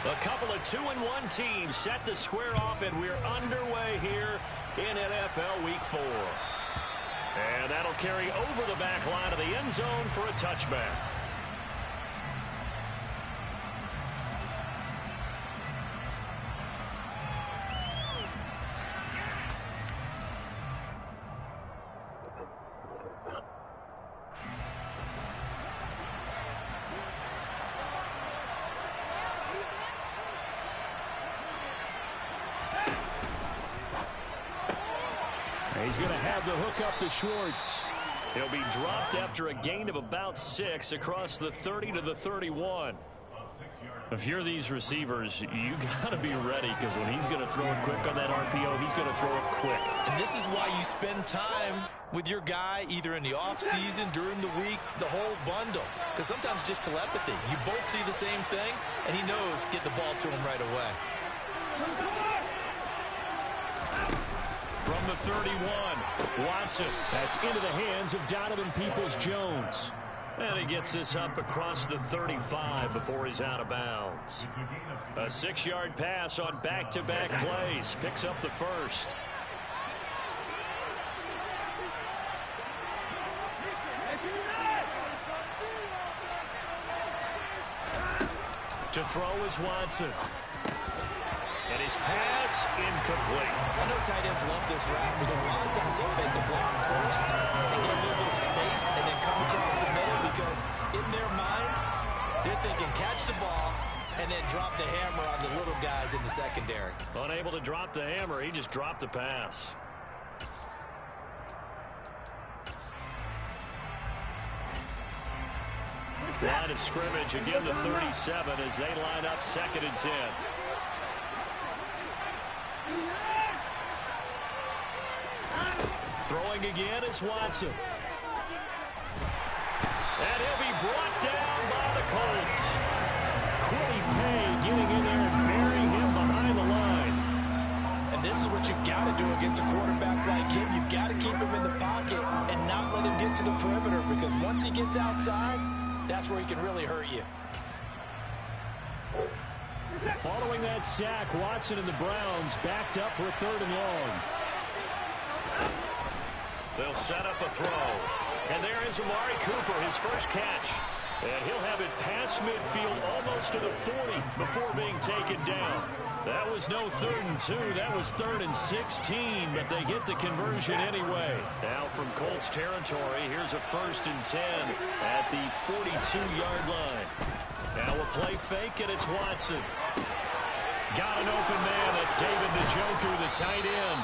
A couple of 2-1 teams set to square off, and we're underway here in NFL Week 4. And that'll carry over the back line of the end zone for a touchback. He's going to have the hook up to Schwartz. He'll be dropped after a gain of about 6 across the 30 to the 31. If you're these receivers, you got to be ready, because when he's going to throw it quick on that RPO, he's going to throw it quick. And this is why you spend time with your guy either in the offseason, during the week, the whole bundle. Because sometimes just telepathy. You both see the same thing, and he knows get the ball to him right away. From the 31, Watson. That's into the hands of Donovan Peoples-Jones. And he gets this up across the 35 before he's out of bounds. A 6-yard pass on back-to-back plays. Picks up the first. To throw is Watson. And his pass incomplete. I know tight ends love this route because a lot of times they'll fake the block first and get a little bit of space and then come across the middle, because in their mind, they're thinking catch the ball and then drop the hammer on the little guys in the secondary. Unable to drop the hammer, he just dropped the pass. Line of scrimmage, again the 37 as they line up 2nd and 10. Throwing again is Watson. And he'll be brought down by the Colts. Quiddy Pay getting in there and burying him behind the line. And this is what you've got to do against a quarterback like him. You've got to keep him in the pocket and not let him get to the perimeter, because once he gets outside, that's where he can really hurt you. Following that sack, Watson and the Browns backed up for a 3rd and long. They'll set up a throw. And there is Amari Cooper, his first catch. And he'll have it past midfield almost to the 40 before being taken down. That was no 3rd and 2. That was 3rd and 16, but they get the conversion anyway. Now from Colts territory, here's a 1st and 10 at the 42-yard line. Now a play fake, and it's Watson. Got an open man. That's David Njoku, the tight end.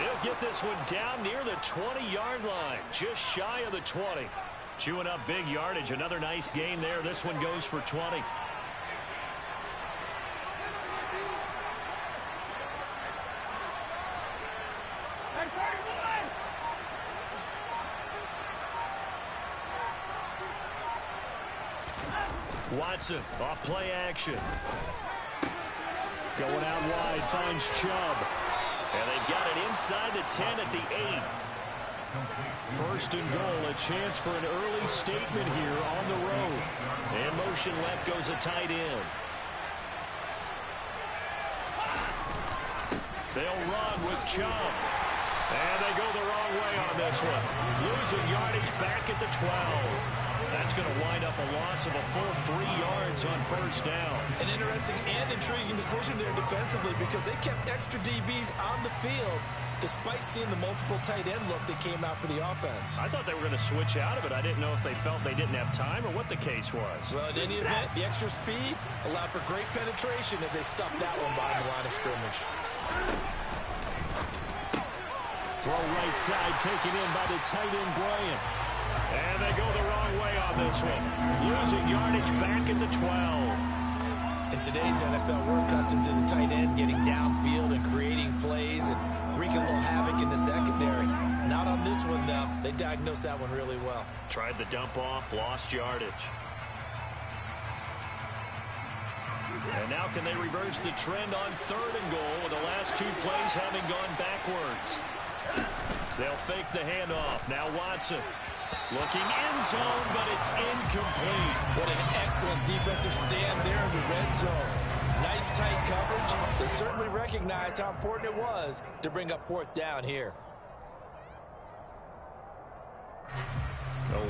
He'll get this one down near the 20-yard line, just shy of the 20. Chewing up big yardage. Another nice gain there. This one goes for 20. Watson off play action. Going out wide, finds Chubb. And they've got it inside the 10 at the 8. 1st and goal, a chance for an early statement here on the road. And motion left goes a tight end. They'll run with Chubb. And they go the wrong way on this one. Losing yardage back at the 12. That's going to wind up a loss of a full 3 yards on 1st down. An interesting and intriguing decision there defensively, because they kept extra DBs on the field despite seeing the multiple tight end look that came out for the offense. I thought they were going to switch out of it. I didn't know if they felt they didn't have time or what the case was. Well, in any event, the extra speed allowed for great penetration as they stuffed that one behind the line of scrimmage. Throw right side, taken in by the tight end, Bryant. And they go the wrong way on this one. Losing yardage back at the 12. In today's NFL, we're accustomed to the tight end getting downfield and creating plays and wreaking a little havoc in the secondary. Not on this one, though. They diagnosed that one really well. Tried the dump off, lost yardage. And now can they reverse the trend on 3rd and goal with the last 2 plays having gone backwards? They'll fake the handoff. Now Watson. Looking end zone, but it's incomplete. What an excellent defensive stand there in the red zone. Nice tight coverage. They certainly recognized how important it was to bring up fourth down here.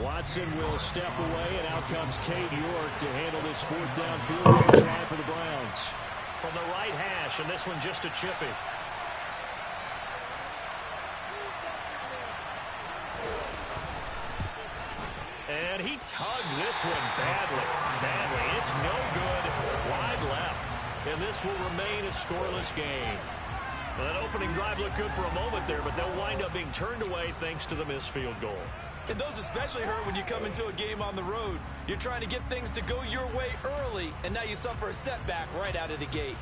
Watson will step away, and out comes Kate York to handle this fourth down field goal try for the Browns. From the right hash, and this one just a chippy. And he tugged this one badly. It's no good. Wide left. And this will remain a scoreless game. Well, that opening drive looked good for a moment there, but they'll wind up being turned away thanks to the missed field goal. And those especially hurt when you come into a game on the road. You're trying to get things to go your way early, and now you suffer a setback right out of the gate.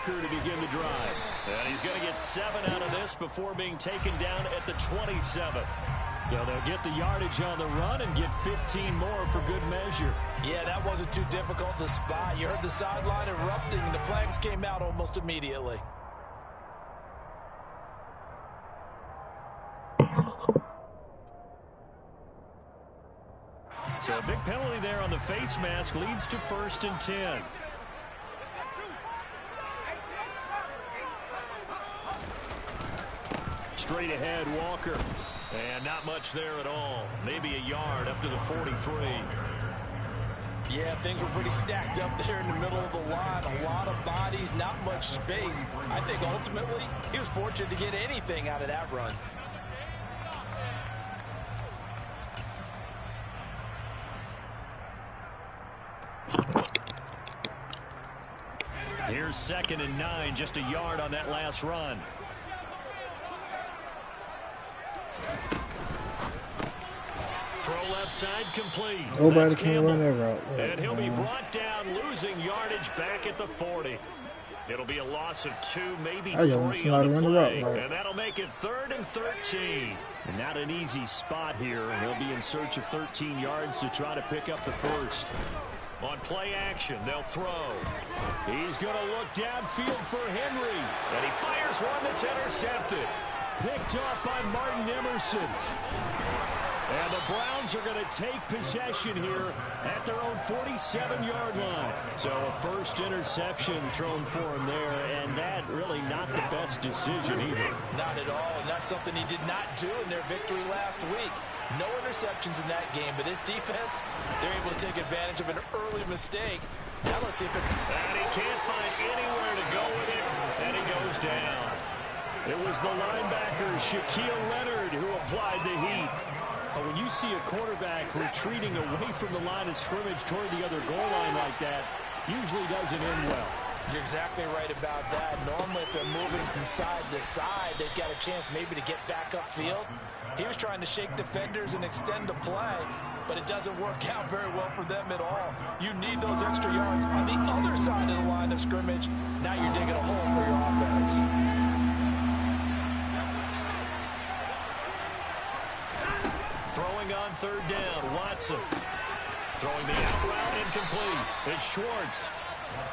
To begin the drive. And he's going to get 7 out of this before being taken down at the 27. So they'll get the yardage on the run and get 15 more for good measure. Yeah, that wasn't too difficult to spot. You heard the sideline erupting, and the flags came out almost immediately. So a big penalty there on the face mask leads to 1st and 10. Straight ahead, Walker. And not much there at all. Maybe a yard up to the 43. Yeah, things were pretty stacked up there in the middle of the line. A lot of bodies, not much space. I think ultimately he was fortunate to get anything out of that run. Here's 2nd and 9, just a yard on that last run. Throw left side complete. Nobody can run that route. And he'll be brought down, losing yardage back at the 40. It'll be a loss of 2, maybe 3 on the play. And that'll make it 3rd and 13. And not an easy spot here. He'll be in search of 13 yards to try to pick up the first. On play action, they'll throw. He's going to look downfield for Henry. And he fires one that's intercepted. Picked off by Martin Emerson. And the Browns are going to take possession here at their own 47-yard line. So a first interception thrown for him there, and that really not the best decision either. Not at all, and that's something he did not do in their victory last week. No interceptions in that game, but this defense, they're able to take advantage of an early mistake. Now let's see if it... And he can't find anywhere to go with it, and he goes down. It was the linebacker, Shaquille Leonard, who applied the heat. When you see a quarterback retreating away from the line of scrimmage toward the other goal line like that, usually doesn't end well. You're exactly right about that. Normally, if they're moving from side to side, they've got a chance maybe to get back upfield. He was trying to shake defenders and extend the play, but it doesn't work out very well for them at all. You need those extra yards on the other side of the line of scrimmage. Now you're digging a hole for your offense. Throwing on 3rd down, Watson. Throwing the out route incomplete. It's Schwartz.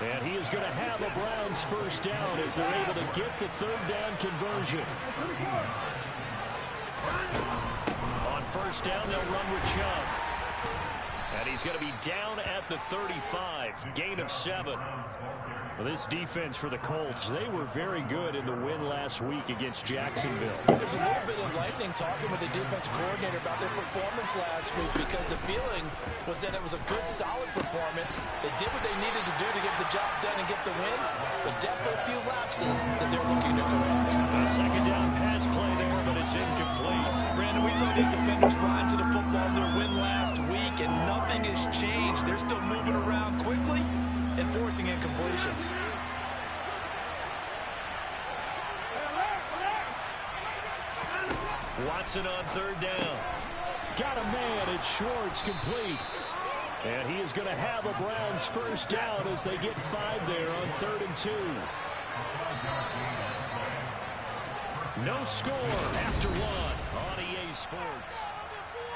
And he is going to have a Browns first down as they're able to get the 3rd down conversion. On 1st down, they'll run with Chubb. And he's going to be down at the 35. Gain of 7. Well, this defense for the Colts, they were very good in the win last week against Jacksonville. There's a little bit enlightening talking with the defense coordinator about their performance last week, because the feeling was that it was a good, solid performance. They did what they needed to do to get the job done and get the win, but definitely a few lapses that they're looking to correct. A 2nd down pass play there, but it's incomplete. Brandon, we saw these defenders flying to the football in their win last week, and nothing has changed. They're still moving around quickly and forcing incompletions. Watson on 3rd down. Got a man at Schwartz, complete. And he is going to have a Browns first down as they get 5 there on 3rd and 2. No score after one on EA Sports.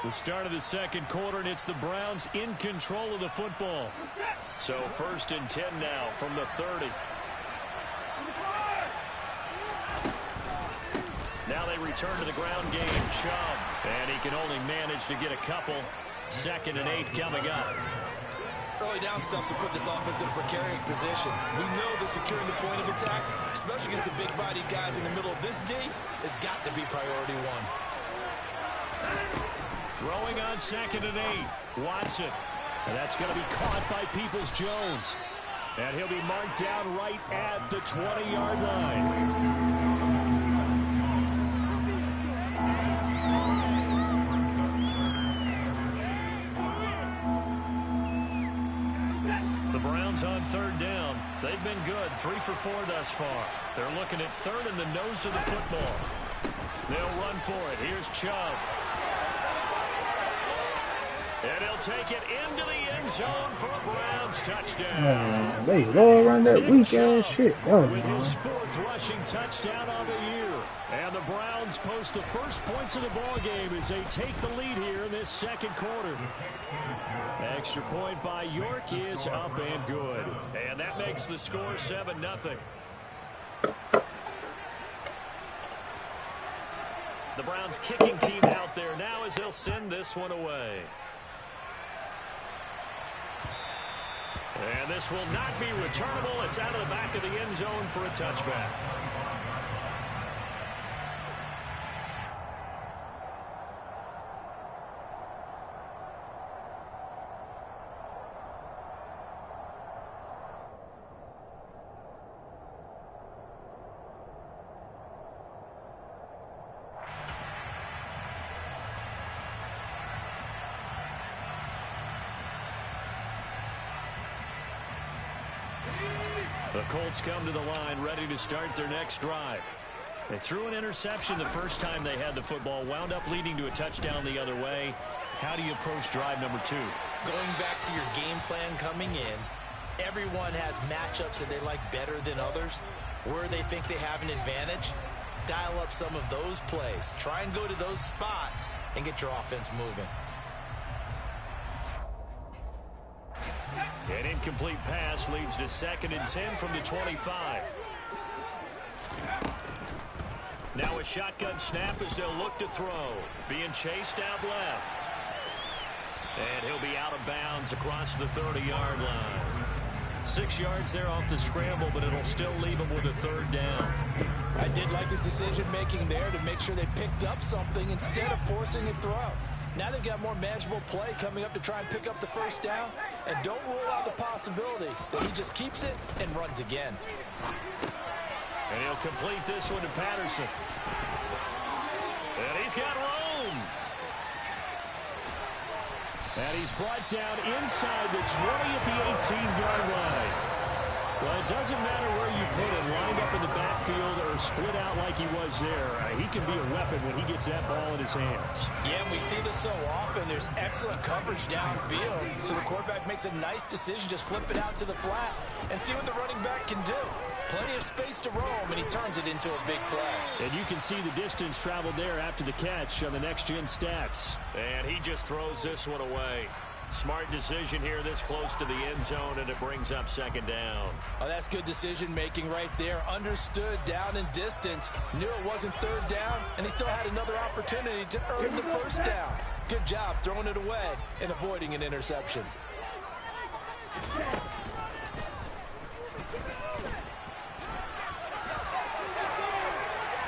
The start of the second quarter, and it's the Browns in control of the football. So 1st and 10 now from the 30. Now they return to the ground game. Chubb, and he can only manage to get a couple. 2nd and 8 coming up. Early down stuff to put this offense in a precarious position. We know that securing the point of attack, especially against the big-bodied guys in the middle of this D, has got to be priority one. Throwing on 2nd and 8. Watson. And that's going to be caught by Peoples-Jones. And he'll be marked down right at the 20-yard line. The Browns on 3rd down. They've been good. 3 for 4 thus far. They're looking at 3rd in the nose of the football. They'll run for it. Here's Chubb. And he'll take it into the end zone for a Browns touchdown. They all around that weak ass shit. With his 4th rushing touchdown on the year. And the Browns post the first points of the ball game as they take the lead here in this second quarter. Extra point by York is up and good. And that makes the score 7-0. The Browns kicking team out there now as they'll send this one away. And this will not be returnable. It's out of the back of the end zone for a touchback. The Colts come to the line ready to start their next drive. They threw an interception the first time they had the football, wound up leading to a touchdown the other way. How do you approach drive number 2? Going back to your game plan coming in, everyone has matchups that they like better than others. Where they think they have an advantage, dial up some of those plays. Try and go to those spots and get your offense moving. An incomplete pass leads to 2nd and 10 from the 25. Now a shotgun snap as they'll look to throw. Being chased out left. And he'll be out of bounds across the 30-yard line. 6 yards there off the scramble, but it'll still leave him with a 3rd down. I did like his decision-making there to make sure they picked up something instead of forcing a throw. Now they've got more manageable play coming up to try and pick up the 1st down. And don't rule out the possibility that he just keeps it and runs again. And he'll complete this one to Patterson. And he's got room. And he's brought down inside the 20 at the 18-yard line. Well, it doesn't matter where you put him, lined up in the backfield or split out like he was there. He can be a weapon when he gets that ball in his hands. Yeah, and we see this so often. There's excellent coverage downfield. So the quarterback makes a nice decision, just flip it out to the flat and see what the running back can do. Plenty of space to roam, and he turns it into a big play. And you can see the distance traveled there after the catch on the next-gen stats. And he just throws this one away. Smart decision here this close to the end zone, and it brings up 2nd down. Oh, that's good decision-making right there. Understood down in distance. Knew it wasn't 3rd down, and he still had another opportunity to earn the 1st down. Good job throwing it away and avoiding an interception.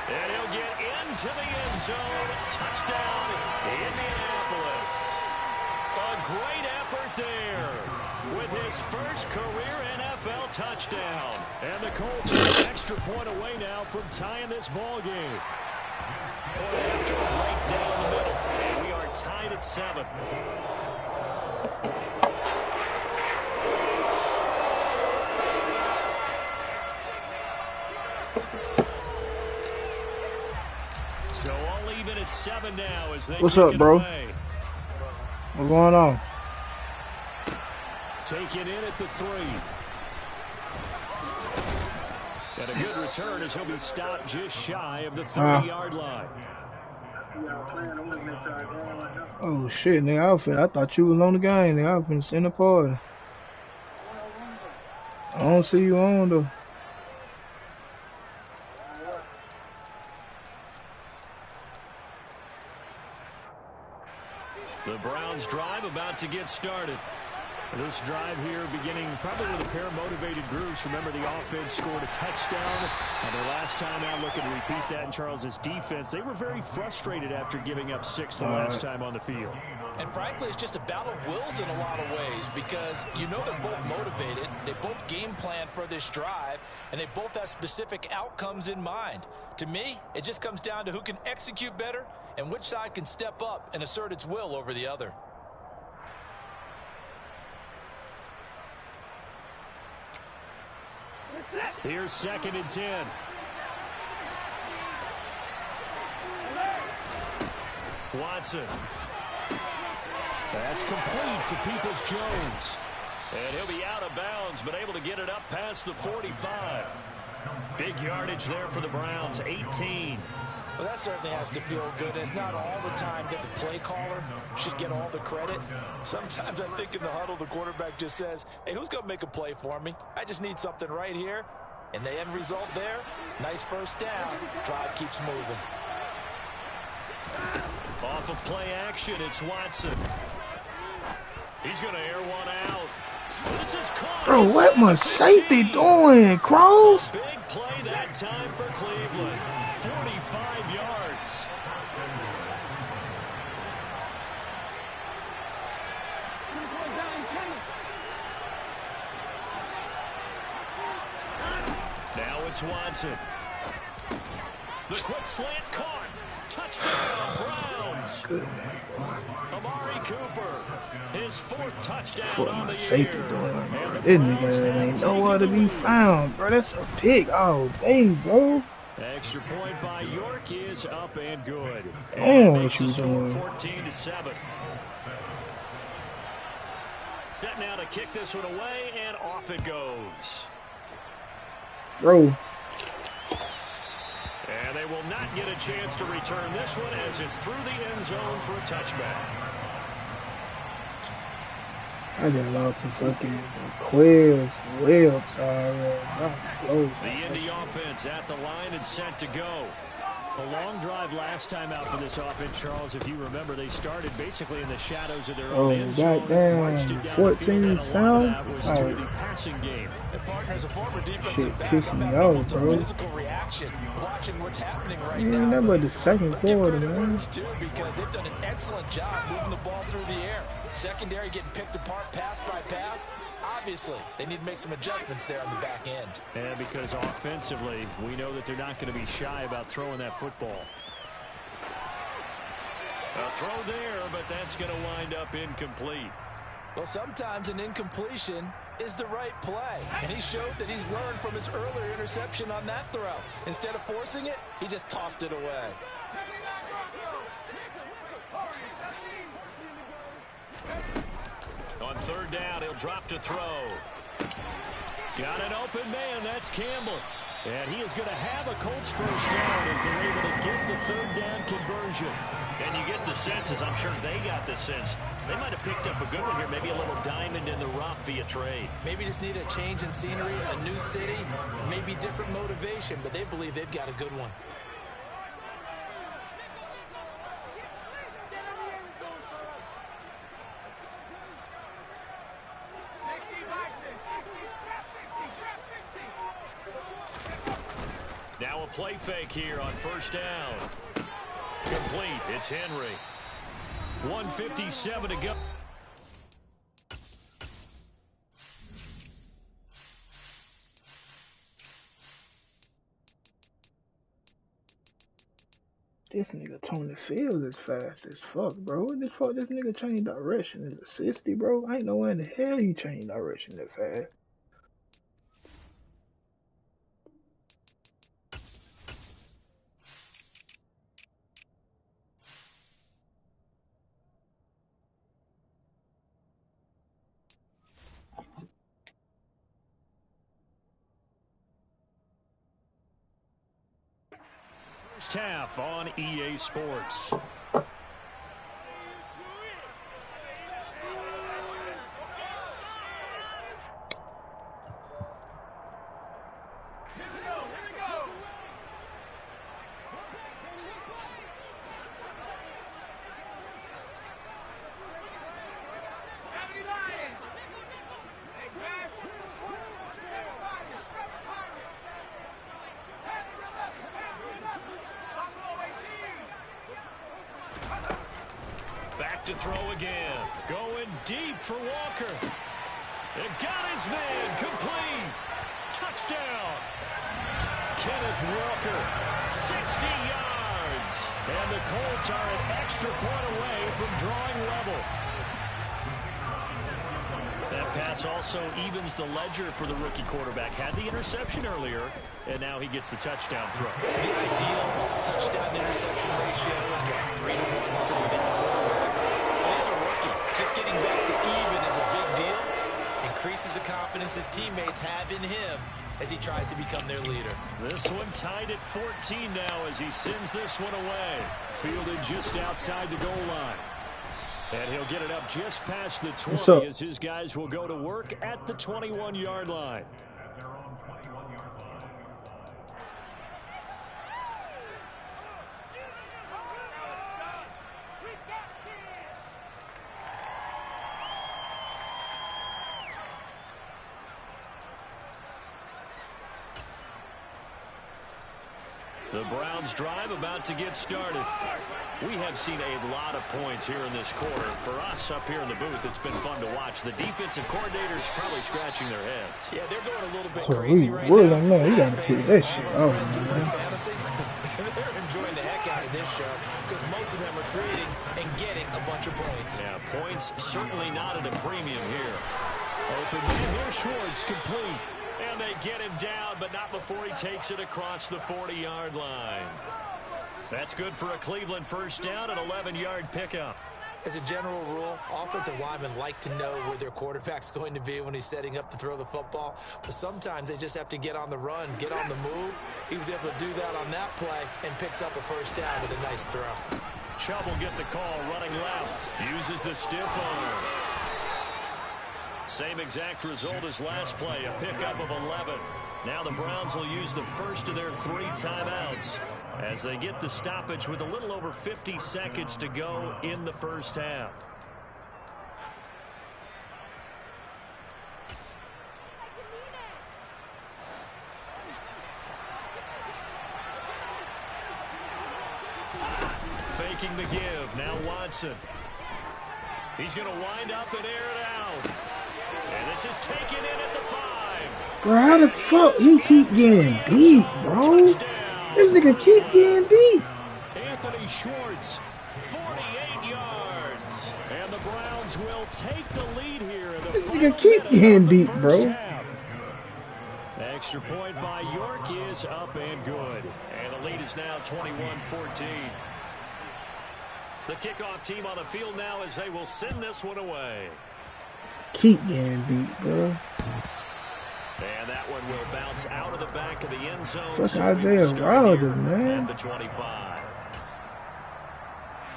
And he'll get into the end zone. Touchdown, Indianapolis. A great effort there with his first career NFL touchdown. And the Colts are an extra point away now from tying this ball game. Point after right down the middle. And we are tied at 7. So all even at 7 now as they What's up, bro? Away. What's going on? Take it in at the 3. And a good return as he'll be stopped just shy of the 30-yard line. Oh shit, nigga, I thought you was on the game, nigga. I was finna send a party. I don't see you on though. The Browns drive about to get started. This drive here beginning probably with a pair of motivated groups. Remember, the offense scored a touchdown. And their last time out, looking to repeat that in Charles's defense. They were very frustrated after giving up 6 the last time on the field. And frankly, it's just a battle of wills in a lot of ways because you know they're both motivated. They both game plan for this drive, and they both have specific outcomes in mind. To me, it just comes down to who can execute better and which side can step up and assert its will over the other. Here's 2nd and 10. Watson. That's complete to Peoples-Jones. And he'll be out of bounds, but able to get it up past the 45. Big yardage there for the Browns, 18. Well, that certainly has to feel good. It's not all the time that the play caller should get all the credit. Sometimes I think in the huddle, the quarterback just says, hey, who's going to make a play for me? I just need something right here. And the end result there, nice first down. Drive keeps moving. Off of play action, it's Watson. He's going to air one out. This is caught. Bro, what my safety doing, Cross? Big play that time for Cleveland. 45 yards. Now it's Watson. The quick slant caught. Touchdown, Browns. Good. Amari Cooper, his 4th touchdown What on my the safety year. doing, bro? This nigga ain't nowhere to be found, bro. That's a pick all day, bro. Extra point by York is up and good. Damn, what you doing? 14-7. Set now to kick this one away, and off it goes. Bro. And they will not get a chance to return this one as it's through the end zone for a touchback. I just lost some fucking quills, webs already. The Indy offense at the line and set to go. A long drive last time out for this offense, Charles. If you remember, they started basically in the shadows of their own end zone. Goddamn, 14 sound. That was through the passing game. And partners, a former defensive Shit back, pissing I'm me having off, almost a bro. physical reaction watching what's happening right Yeah, now. that but the second Let's give quarter, credit where man. it's due because they've done an excellent job moving the ball through the air. Secondary getting picked apart pass by pass. Obviously, they need to make some adjustments there on the back end. And because offensively, we know that they're not going to be shy about throwing that football. A throw there, but that's going to wind up incomplete. Well, sometimes an incompletion is the right play. And he showed that he's learned from his earlier interception on that throw. Instead of forcing it, he just tossed it away. On 3rd down, he'll drop to throw. Got an open man. That's Campbell. And he is going to have a Colts first down as they're able to get the 3rd down conversion. And you get the sense, as I'm sure they got the sense, they might have picked up a good one here, maybe a little diamond in the rough via trade. Maybe just need a change in scenery, a new city, maybe different motivation, but they believe they've got a good one. Now a play fake here on 1st down. Complete. It's Henry. 1:57 to go. This nigga Tony Fields is fast as fuck, bro. What the fuck this nigga change direction? Is it 60, bro? I ain't know where in the hell he changed direction that fast. First half on EA Sports. Back to throw again. Going deep for Walker. It got his man. Complete. Touchdown. Kenneth Walker. 60 yards. And the Colts are an extra point away from drawing level. That pass also evens the ledger for the rookie quarterback. Had the interception earlier, and now he gets the touchdown throw. The ideal touchdown-interception ratio is like 3 to 1 for the best quarterbacks. But he's a rookie. Just getting back to even is a big deal. Increases the confidence his teammates have in him as he tries to become their leader. This one tied at 14 now as he sends this one away. Fielded just outside the goal line. And he'll get it up just past the 20 as his guys will go to work at the 21-yard line. The Browns drive about to get started. We have seen a lot of points here in this quarter. For us up here in the booth, it's been fun to watch. The defensive coordinators probably scratching their heads. Yeah, they're going a little bit So crazy right now. you gotta kick that shit out, man. They're enjoying the heck out of this show because most of them are creating and getting a bunch of points. Yeah, points certainly not at a premium here. Open man here, Schwartz complete. And they get him down, but not before he takes it across the 40-yard line. That's good for a Cleveland first down, an 11-yard pickup. As a general rule, offensive linemen like to know where their quarterback's going to be when he's setting up to throw the football. But sometimes they just have to get on the run, get on the move. He was able to do that on that play and picks up a first down with a nice throw. Chubb will get the call running left. Uses the stiff arm. Same exact result as last play, a pickup of 11. Now the Browns will use the first of their 3 timeouts as they get the stoppage with a little over 50 seconds to go in the first half. Faking the give. Now Watson. He's going to wind up and air it out. And this is taken in at the 5. Bro, how the fuck he keep getting beat, bro? This nigga keep getting beat. Anthony Schwartz, 48 yards. And the Browns will take the lead here. In the This nigga keep getting beat, bro. Half. Extra point by York is up and good. And the lead is now 21-14. The kickoff team on the field now as they will send this one away. Keep getting beat, bro. And that one will bounce out of the back of the end zone. Fuck Isaiah Wilder, man. At the 25.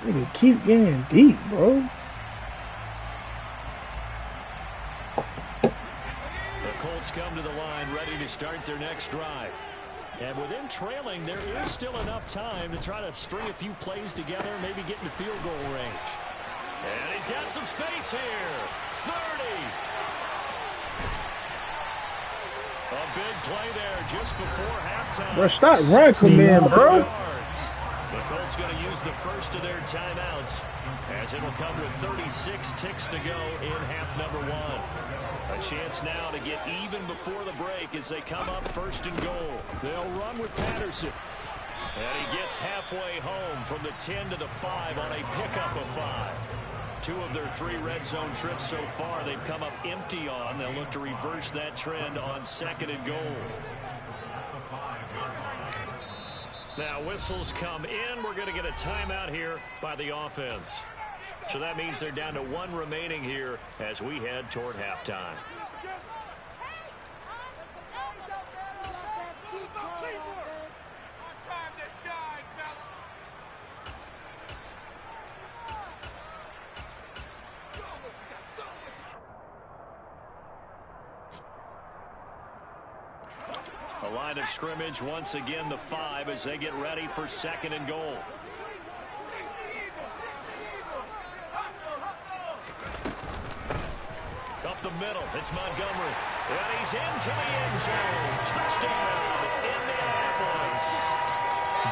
Nigga keep getting beat, bro. The Colts come to the line ready to start their next drive. And with them trailing, there is still enough time to try to string a few plays together, maybe get into field goal range. And he's got some space here. 30. A big play there just before halftime. Bro, stop running, man, bro. The Colts going to use the first of their timeouts as it will come with 36 ticks to go in half number 1. A chance now to get even before the break as they come up first and goal. They'll run with Patterson. And he gets halfway home from the 10 to the 5 on a pickup of 5. 2 of their 3 red zone trips so far they've come up empty on. They'll look to reverse that trend on second and goal. Now whistles come in. We're going to get a timeout here by the offense. So that means they're down to 1 remaining here as we head toward halftime. Time to shine, The line of scrimmage once again the 5 as they get ready for 2nd and goal. Up the middle, it's Montgomery. And he's into the end zone. Touchdown, Indianapolis.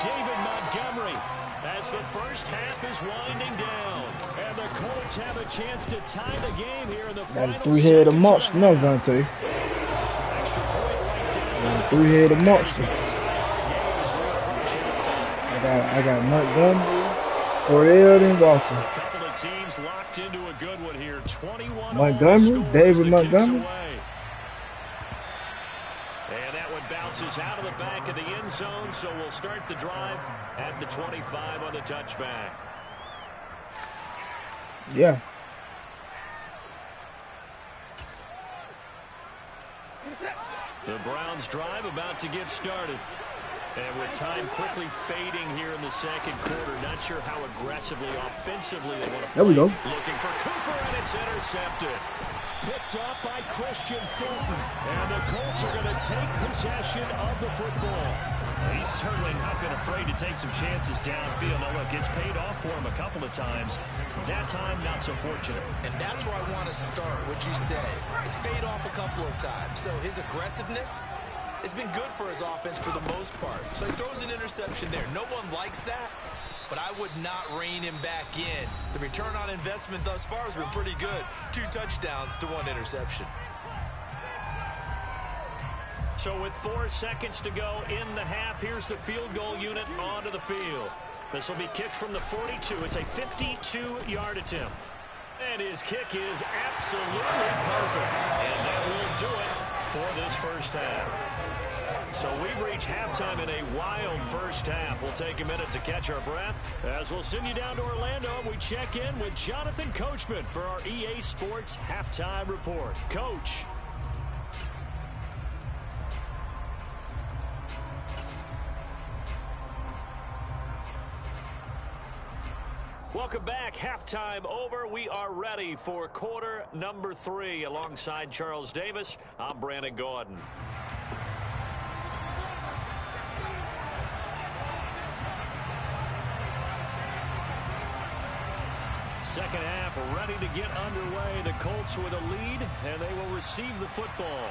David Montgomery as the first half is winding down. And the Colts have a chance to tie the game here in the final seconds. Three-headed monster, no, Dante. Extra point right down. Three-headed monster. I got Montgomery, Cordell, and Walker. A couple of teams locked into a good one here. 21 Montgomery, David Montgomery. And that one bounces out of the back of the end zone, so we'll start the drive at the 25 on the touchback. Yeah. The Browns drive about to get started. And with time quickly fading here in the 2nd quarter, not sure how aggressively, offensively they want to play. There we go. Looking for Cooper, and it's intercepted. Picked up by Christian Fulton. And the Colts are going to take possession of the football. He's certainly not been afraid to take some chances downfield. Now, look, it's paid off for him a couple of times. That time, not so fortunate. And that's where I want to start, what you said. It's paid off a couple of times. So his aggressiveness has been good for his offense for the most part. So he throws an interception there. No one likes that, but I would not rein him back in. The return on investment thus far has been pretty good. 2 touchdowns to 1 interception. So with 4 seconds to go in the half, here's the field goal unit onto the field. This will be kicked from the 42. It's a 52-yard attempt. And his kick is absolutely perfect. And that will do it for this first half. So we've reached halftime in a wild first half. We'll take a minute to catch our breath as we'll send you down to Orlando. We check in with Jonathan Coachman for our EA Sports Halftime Report. Coach. Welcome back. Halftime over. We are ready for quarter number 3. Alongside Charles Davis, I'm Brandon Gordon. Second half ready to get underway. The Colts with a lead, and they will receive the football.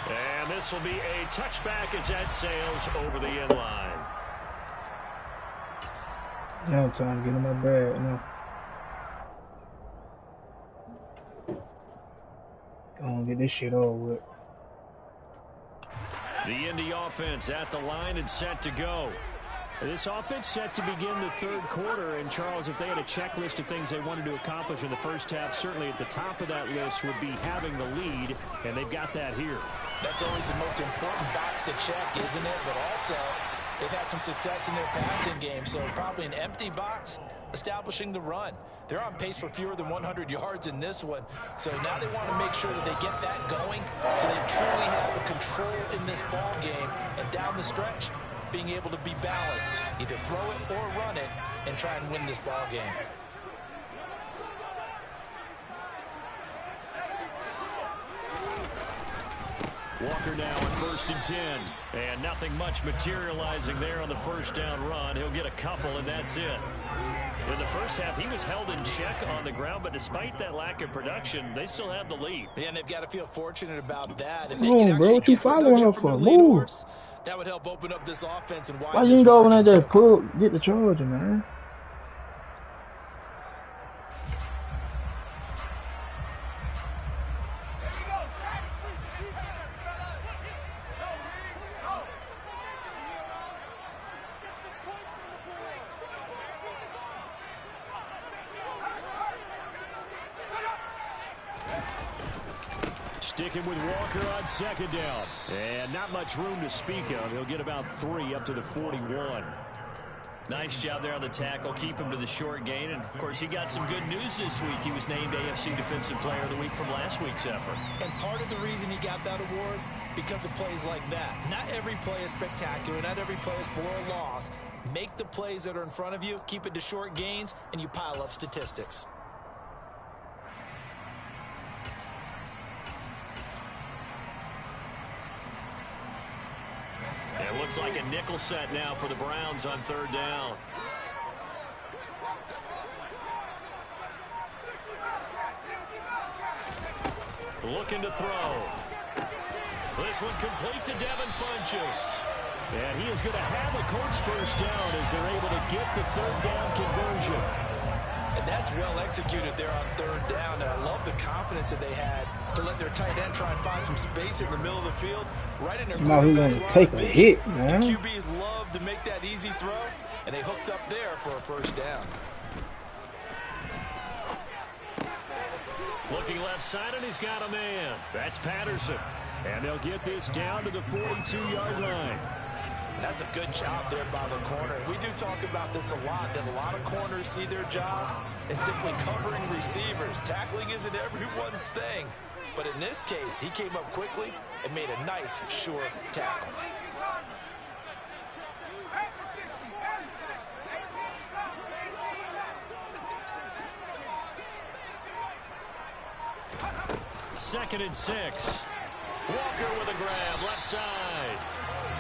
And this will be a touchback as that sails over the end line. Now time to get in my bag now. I don't get this shit over with. The Indy offense at the line and set to go. This offense set to begin the 3rd quarter. And, Charles, if they had a checklist of things they wanted to accomplish in the first half, certainly at the top of that list would be having the lead, and they've got that here. That's always the most important box to check, isn't it? But also, they've had some success in their passing game, so probably an empty box establishing the run. They're on pace for fewer than 100 yards in this one, so now they want to make sure that they get that going so they truly have a control in this ball game, and down the stretch, being able to be balanced, either throw it or run it, and try and win this ball game. Walker now on 1st and 10. And nothing much materializing there on the first down run. He'll get a couple, and that's it. In the first half, he was held in check on the ground, but despite that lack of production, they still have the lead. Yeah, and they've got to feel fortunate about that. If Come on, bro. What you following up for? Move. That would help open up this offense and widen. Why you go over there just get the charger, man? Sticking with Walker on 2nd down. And not much room to speak of. He'll get about 3 up to the 41. Nice job there on the tackle. Keep him to the short gain. And, of course, he got some good news this week. He was named AFC Defensive Player of the Week from last week's effort. And part of the reason he got that award, because of plays like that. Not every play is spectacular. Not every play is for a loss. Make the plays that are in front of you, keep it to short gains, and you pile up statistics. Looks like a nickel set now for the Browns on 3rd down. Looking to throw. This one complete to Devin Funchess. And he is going to have a Colts first down as they're able to get the 3rd down conversion. And that's well executed there on 3rd down. And I love the confidence that they had to let their tight end try and find some space in the middle of the field. Right in their quarterback's line of vision. Take a hit, man. And QBs love to make that easy throw. And they hooked up there for a first down. Looking left side, and he's got a man. That's Patterson. And they'll get this down to the 42-yard line. That's a good job there by the corner. We do talk about this a lot, that a lot of corners see their job as simply covering receivers. Tackling isn't everyone's thing. But in this case, he came up quickly and made a nice, sure tackle. Second and 6. Walker with a grab, left side.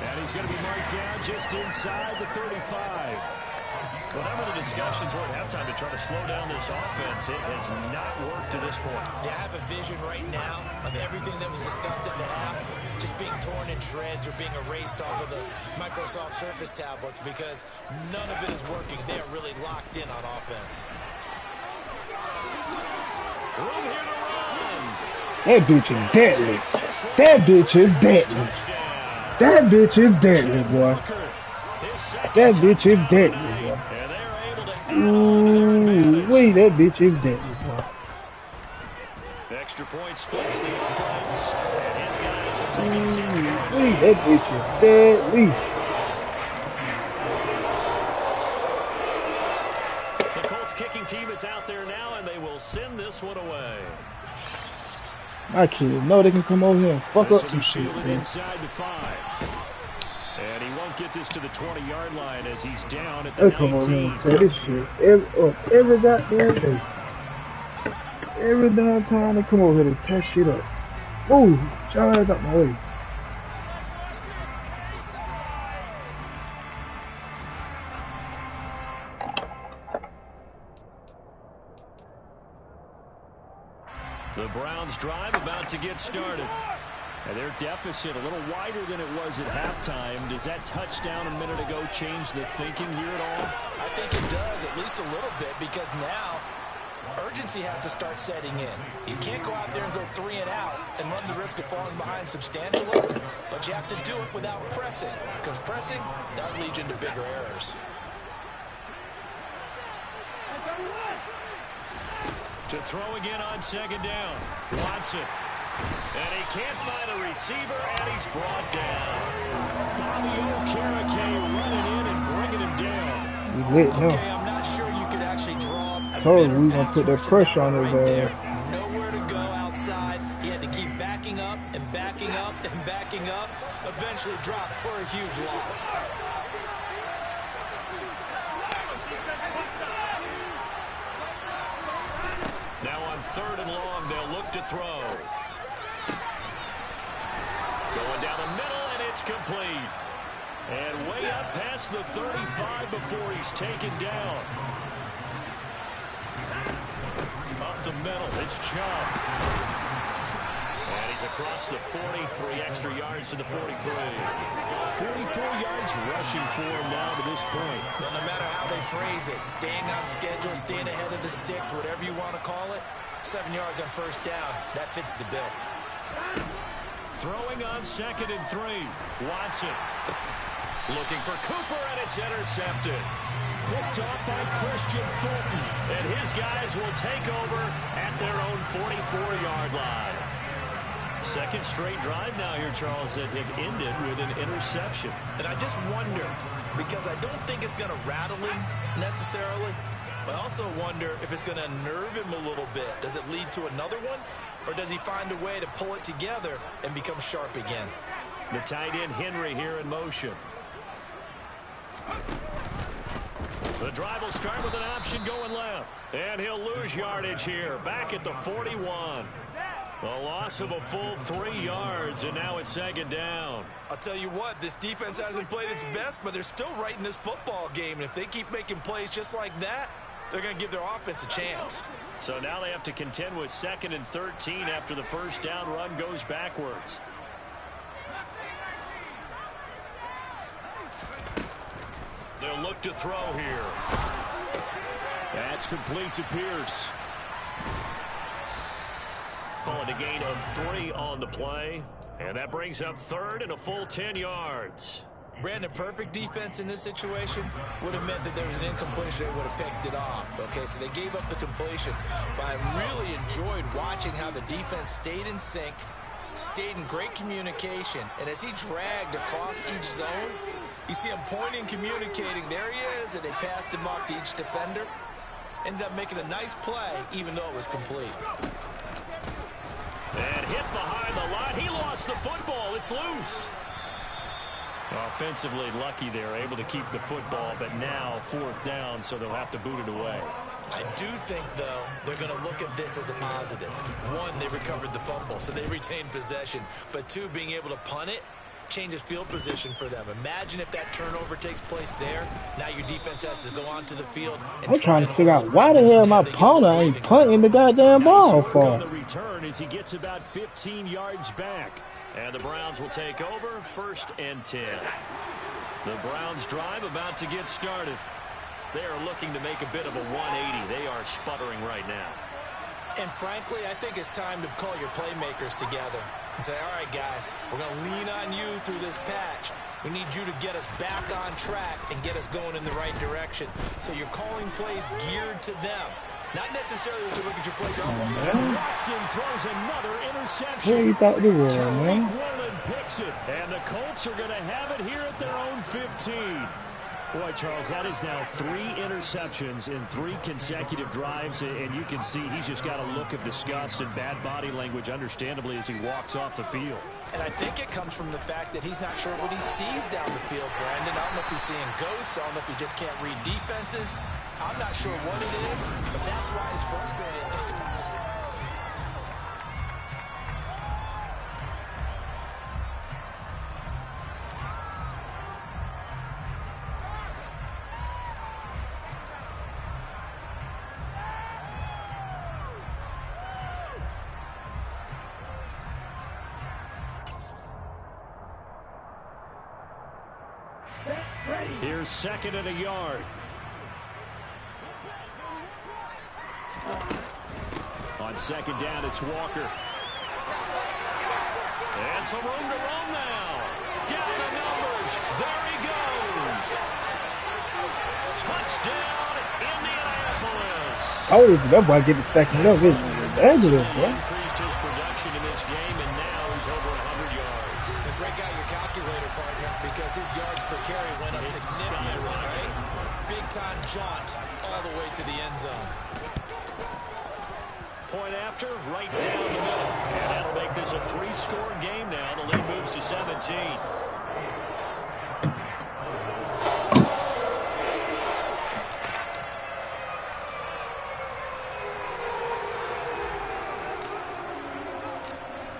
And he's going to be marked down just inside the 35. Whatever the discussions were at halftime to try to slow down this offense, it has not worked to this point. Yeah, I have a vision right now of everything that was discussed at the half just being torn in shreds or being erased off of the Microsoft Surface tablets because none of it is working. They are really locked in on offense. Room here to run. That bitch is deadly. That bitch is deadly. That bitch is deadly, boy. That bitch is deadly, boy. Ooh, wait, that bitch is deadly, boy. Extra point splits the points, and his guys will take it 10. Wait, that bitch is deadly. The Colts kicking team is out there now, and they will send this one away. My kids know they can come over here and fuck up some shit, man. Inside the 5. And he won't get this to the 20-yard line as he's down at the 19. They come over here and say this shit every goddamn day. Every damn time they come over here to test shit up. Ooh, y'all ass out my way. The Browns drive about to get started. And their deficit a little wider than it was at halftime. Does that touchdown a minute ago change the thinking here at all? I think it does, at least a little bit, because now urgency has to start setting in. You can't go out there and go 3 and out and run the risk of falling behind substantially, but you have to do it without pressing, because pressing, that leads you into bigger errors. To throw again on 2nd down. Watson. And he can't find a receiver, and he's brought down. Bobby Okereke running in and bringing him down. Okay, I'm not sure you could actually draw a told you we gonna put that pressure on his ass. Nowhere to go outside. He had to keep backing up and backing up and backing up. Eventually dropped for a huge loss. Now on 3rd and long, they'll look to throw. Going down the middle, and it's complete. And way up past the 35 before he's taken down. Up the middle, it's Chubb. And he's across the 40, 3 extra yards to the 43. 44 yards rushing for him now to this point. Well, no matter how they phrase it, staying on schedule, staying ahead of the sticks, whatever you want to call it, 7 yards on 1st down, that fits the bill. Throwing on 2nd and 3. Watson. Looking for Cooper, and it's intercepted. Picked off by Christian Fulton. And his guys will take over at their own 44-yard line. Second straight drive now here, Charles, that have ended with an interception. And I just wonder, because I don't think it's going to rattle him necessarily, but I also wonder if it's going to unnerve him a little bit. Does it lead to another one? Or does he find a way to pull it together and become sharp again? The tight end Henry here in motion. The drive will start with an option going left. And he'll lose yardage here. Back at the 41. A loss of a full 3 yards, and now it's 2nd down. I'll tell you what, this defense hasn't played its best, but they're still right in this football game. And if they keep making plays just like that, they're going to give their offense a chance. So now they have to contend with 2nd and 13 after the first down run goes backwards. They'll look to throw here. That's complete to Pierce. Calling a gain of 3 on the play. And that brings up 3rd and a full 10 yards. Brandon, perfect defense in this situation would have meant that there was an incompletion. They would have picked it off. Okay, so they gave up the completion. But I really enjoyed watching how the defense stayed in sync, stayed in great communication. And as he dragged across each zone, you see him pointing, communicating. There he is, and they passed him off to each defender. Ended up making a nice play, even though it was complete. And hit behind the line. He lost the football. It's loose. Offensively lucky they're able to keep the football, but now 4th down, so they'll have to boot it away. I do think, though, they're going to look at this as a positive. 1, they recovered the fumble, so they retained possession. But 2, being able to punt it changes field position for them. Imagine if that turnover takes place there. Now your defense has to go onto the field. I'm trying to figure out why the hell my punter ain't punting the goddamn ball for. The return as he gets about 15 yards back. And the Browns will take over 1st and 10. The Browns drive about to get started. They are looking to make a bit of a 180. They are sputtering right now. And frankly, I think it's time to call your playmakers together and say, all right, guys, we're going to lean on you through this patch. We need you to get us back on track and get us going in the right direction. So you're calling plays geared to them. Not necessarily to look at your plays. Watson throws another interception. What you thought this was, man? Warren picks it, and the Colts are going to have it here at their own 15. Boy, Charles, that is now 3 interceptions in 3 consecutive drives, and you can see he's just got a look of disgust and bad body language, understandably, as he walks off the field. And I think it comes from the fact that he's not sure what he sees down the field, Brandon. I don't know if he's seeing ghosts. I don't know if he just can't read defenses. I'm not sure what it is, but that's why he's frustrated. Here's 2nd and a yard. On 2nd down, it's Walker. And some room to run now. Down the numbers. There he goes. Touchdown, Indianapolis. Oh, that boy get the 2nd up. It's ridiculous, bro. Increased his production in this game, and now he's over 100 yards. And break out your calculator, partner, because his yards per carry went up significantly, right? Big-time jaunt all the way to the end zone. Point after, right down the middle. And that'll make this a 3-score game now. The lead moves to 17.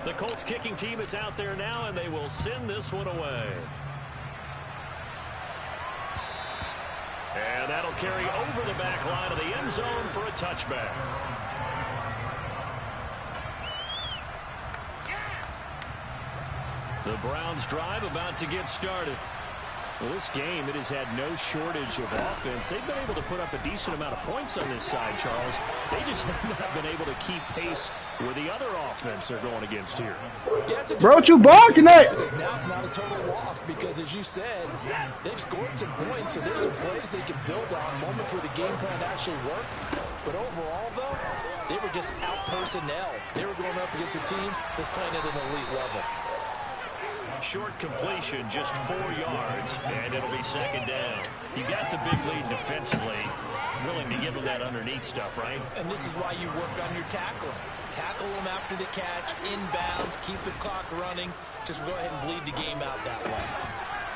The Colts kicking team is out there now, and they will send this one away. And that'll carry over the back line of the end zone for a touchback. The Browns drive about to get started. Well, this game, it has had no shortage of offense. They've been able to put up a decent amount of points on this side, Charles. They just have not been able to keep pace with the other offense they're going against here. Yeah, bro, what you barking at? Because now it's not a total loss because, as you said, they've scored some points, so there's some plays they can build on, moments where the game plan actually worked. But overall, though, they were just out personnel. They were going up against a team that's playing at an elite level. Short completion, just 4 yards, and it'll be 2nd down. You got the big lead defensively. Willing to give them that underneath stuff, right? And this is why you work on your tackling. Tackle them after the catch, inbounds, keep the clock running. Just go ahead and bleed the game out that way.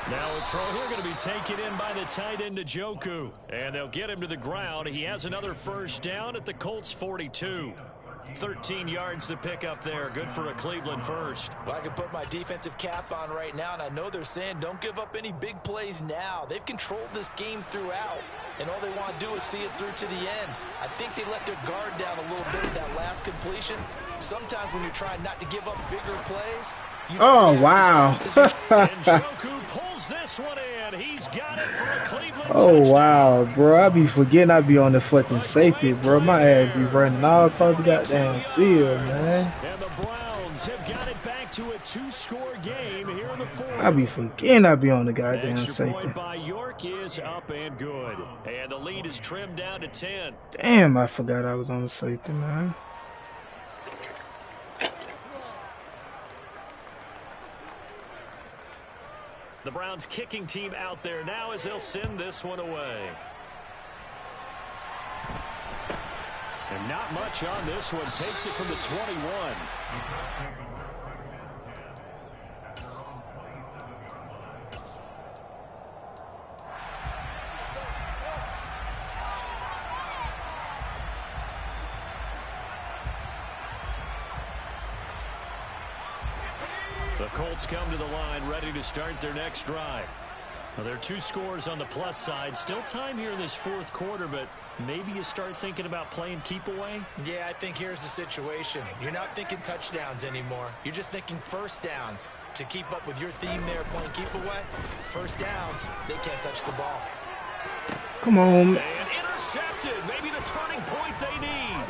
Now a throw here going to be taken in by the tight end Njoku. And they'll get him to the ground. He has another first down at the Colts 42. 13 yards to pick up there. Good for a Cleveland first. Well, I can put my defensive cap on right now, and I know they're saying don't give up any big plays now. They've controlled this game throughout, and all they want to do is see it through to the end. I think they let their guard down a little bit at that last completion. Sometimes when you're trying not to give up bigger plays, oh, wow. Njoku pulls this one in. He's got it for a Cleveland Oh, touchdown. wow, bro. I be forgetting I be on the fucking safety, bro. My ass be running all across the goddamn field, man. And the Browns have got it back to a 2-score game here in the fourth. I be forgetting I be on the goddamn Extra safety. point by York is up and good. And the lead is trimmed down to 10. Damn, I forgot I was on the safety, man. The Browns kicking team out there now as they'll send this one away. And not much on this one. Takes it from the 21. The Colts come to the line ready to start their next drive. Well, there are 2 scores on the plus side. Still time here in this fourth quarter, but maybe you start thinking about playing keep away? Yeah, I think here's the situation. You're not thinking touchdowns anymore. You're just thinking first downs. To keep up with your theme there, playing keep away, first downs, they can't touch the ball. Come on. And intercepted. Maybe the turning point they need.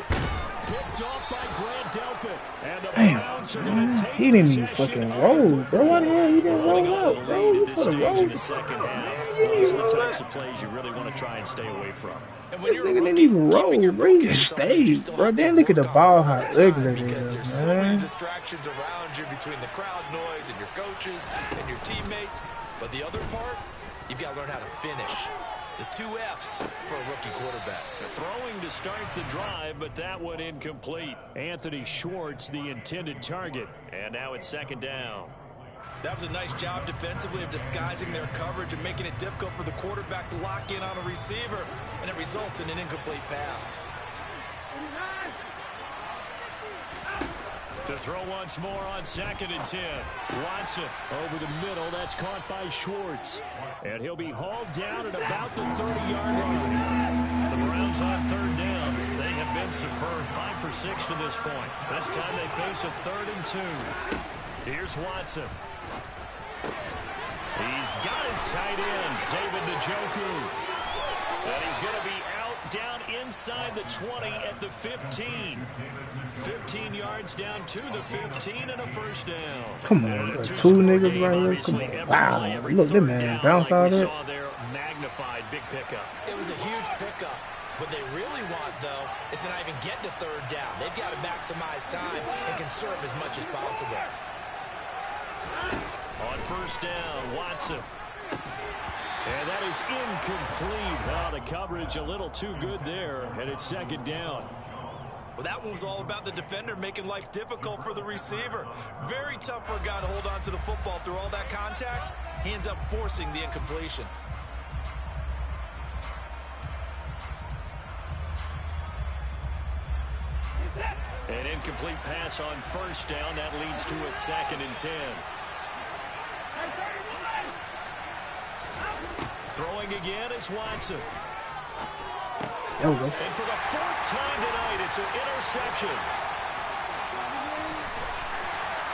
Picked off by Grant Delpit. And the Browns are going to take He didn't even possession fucking roll, of bro. Why the hell he didn't Holding roll on to out, the bro? lead You at this could stage have in rolled. the second half. Those are the types of plays you really want to try and stay away from. And when This you're a nigga didn't rookie, even roll, keeping your bro. He focus just is something you stayed, still bro. have to Then look at the work on ball, all how the time ugly it because is, there's so many man. distractions around you between the crowd noise and your coaches and your teammates. But the other part, you've got to learn how to finish. The 2 F's for a rookie quarterback. Throwing to start the drive, but that one incomplete. Anthony Schwartz, the intended target. And now it's second down. That was a nice job defensively of disguising their coverage and making it difficult for the quarterback to lock in on a receiver, and it results in an incomplete pass. To throw once more on 2nd and 10. Watson over the middle. That's caught by Schwartz. And he'll be hauled down at about the 30-yard line. The Browns on 3rd down. They have been superb. 5 for 6 to this point. This time they face a 3rd and 2. Here's Watson. He's got his tight end, David Njoku. And he's going to be out down inside the 20 at the 15. 15 yards down to the 15 and a first down. Come on, bro. 2 niggas right here. Come on. Wow. Look, that man bounce out of it. Magnified big pickup. It was a huge pickup. What they really want, though, is to not even get to 3rd down. They've got to maximize time and conserve as much as possible. On 1st down, Watson. And that is incomplete. Oh, the coverage a little too good there, and it's 2nd down. Well, that one was all about the defender making life difficult for the receiver. Very tough for a guy to hold on to the football through all that contact. He ends up forcing the incompletion. An incomplete pass on 1st down. That leads to a 2nd and 10. Throwing again is Watson. There we go. And for the 4th time tonight, it's an interception.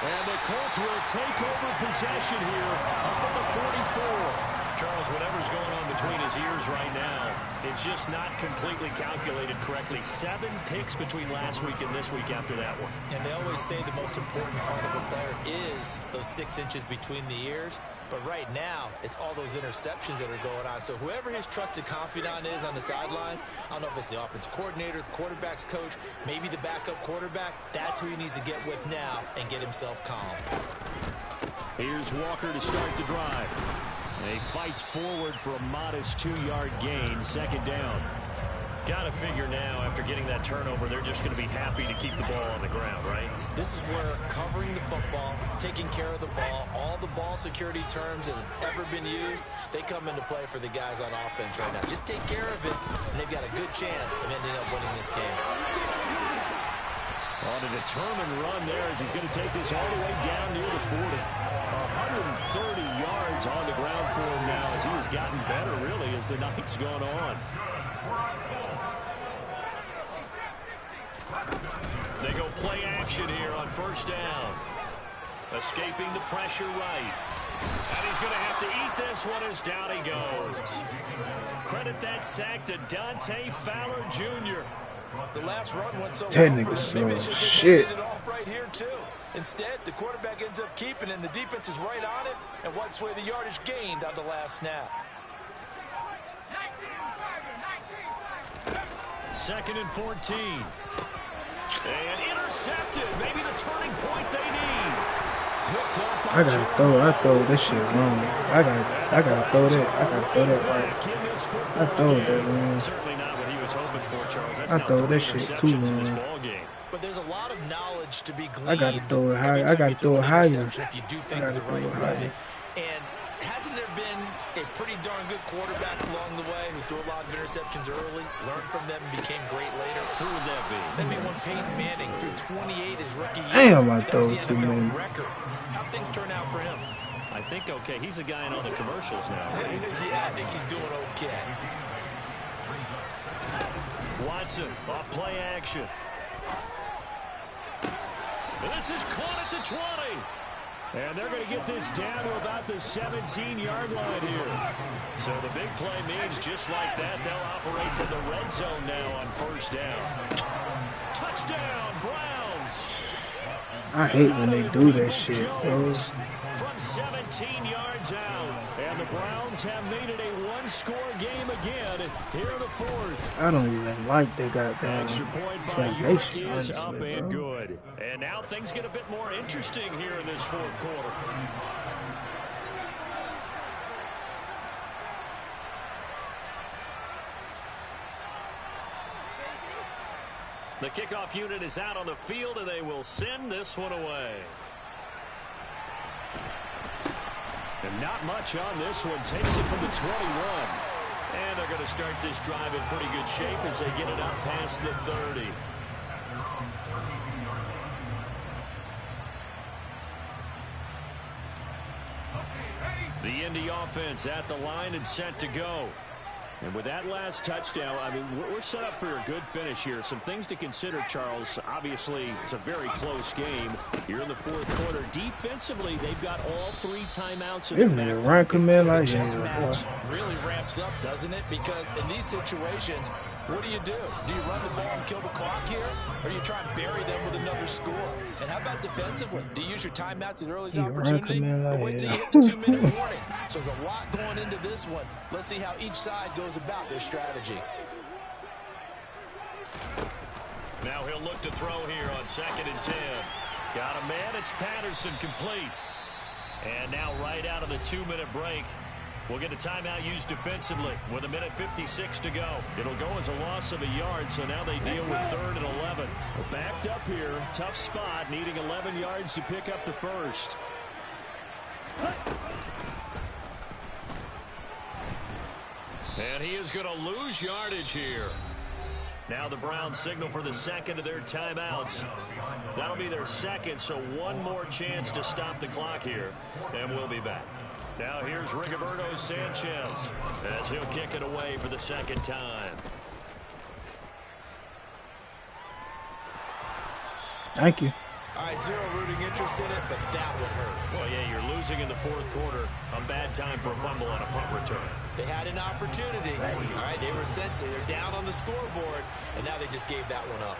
And the Colts will take over possession here up at the 44. Charles, whatever's going on between his ears right now, it's just not completely calculated correctly. 7 picks between last week and this week after that one. And they always say the most important part of a player is those 6 inches between the ears. But right now, it's all those interceptions that are going on. So whoever his trusted confidant is on the sidelines, I don't know if it's the offensive coordinator, the quarterback's coach, maybe the backup quarterback, that's who he needs to get with now and get himself calm. Here's Walker to start the drive. And he fights forward for a modest 2-yard gain, 2nd down. Got to figure now, after getting that turnover, they're just going to be happy to keep the ball on the ground, right? This is where covering the football, taking care of the ball, all the ball security terms that have ever been used, they come into play for the guys on offense right now. Just take care of it, and they've got a good chance of ending up winning this game. On a determined run there as he's going to take this all the way down near the 40. 130 yards on the ground for him now as he has gotten better, really, as the night's gone on. They go play action here on first down. Escaping the pressure right. And he's going to have to eat this one as down he goes. Credit that sack to Dante Fowler Jr. The last run went so That well nigga for them. Maybe slow they as should shit. get it off right here, too. Instead, the quarterback ends up keeping it, and the defense is right on it and wipes away the yardage gained on the last snap. 2nd and 14. And intercepted. Maybe the turning point they need. Picked up by I throw this shit wrong. I gotta throw that. I gotta throw that right. I throw that, man. Certainly not what he was hoping for, Charles. That's I now throw 3 that shit too, interceptions in this man. ball game. But there's a lot of knowledge to be gleaned. I gotta throw it high. every I time gotta you throw it an higher. interception if you do I things gotta the throw right it higher. way. And hasn't there been a pretty darn good quarterback along the way who threw a lot of interceptions early, learned from them, and became great later? Who would that be? That'd be one Peyton Manning threw 28 his rookie year. Damn, I That's throw the too NFL many. record. How'd things turn out for him? I think okay. He's a guy in all the commercials now. Right? Yeah, I think he's doing okay. Watson off play action. This is caught at the 20. And they're going to get this down to about the 17-yard line here. So the big play means just like that, they'll operate from the red zone now on first down. Touchdown, Browns. I hate when they do that shit, bro. From 17 yards out. And the Browns have made it a one-score game again here in the 4th. I don't even like they got that. Extra point It's by like York they is honestly, up and bro. good. And now things get a bit more interesting here in this 4th quarter. The kickoff unit is out on the field, and they will send this one away. And not much on this one. Takes it from the 21. And they're going to start this drive in pretty good shape as they get it up past the 30. The Indy offense at the line and set to go. And with that last touchdown, I mean, we're set up for a good finish here. Some things to consider, Charles. Obviously, it's a very close game. You're in the 4th quarter. Defensively, they've got all 3 timeouts. This nigga rank him in like Chess hell, match boy. really ramps up, doesn't it? Because in these situations, what do? Do you run the ball and kill the clock here? Or do you try and bury them with another score? And how about defensively? Do you use your timeouts at earliest opportunity? Or wait till you hit the 2-minute warning? So there's a lot going into this one. Let's see how each side goes about their strategy. Now he'll look to throw here on 2nd and 10. Got a man. It's Patterson complete. And now right out of the 2-minute break, we'll get a timeout used defensively with 1:56 to go. It'll go as a loss of a yard, so now they deal with 3rd and 11. Well, backed up here, tough spot, needing 11 yards to pick up the first. And he is going to lose yardage here. Now the Browns signal for the 2nd of their timeouts. That'll be their 2nd, so one more chance to stop the clock here. And we'll be back. Now here's Rigoberto Sanchez as he'll kick it away for the 2nd time. Thank you. All right, zero rooting interest in it, but that would hurt. Well, yeah, you're losing in the 4th quarter. A bad time for a fumble on a punt return. They had an opportunity. All right, they were sensing. They're down on the scoreboard, and now they just gave that one up.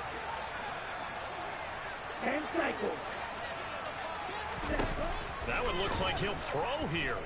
That one looks like he'll throw here.